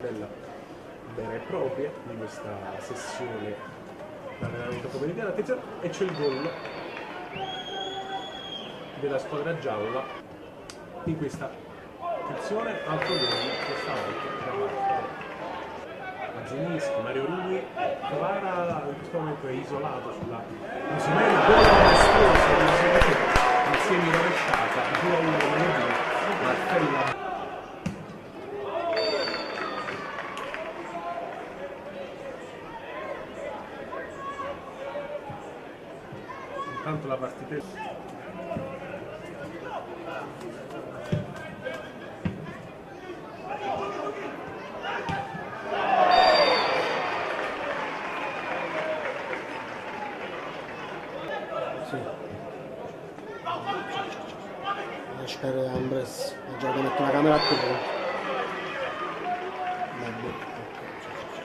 Bella vera e propria di questa sessione d'allenamento pomeridiano. Attenzione, e c'è il gol della squadra gialla in questa attenzione, altro gol questa volta da parte Mazzinischi. Mario Rui Novara in questo momento è isolato sulla Musimena, gol mostruoso insieme in rovesciata 2-1 Martella. Intanto la partita sì. Lasciare Ambres, ha già connetto una camera a tubo.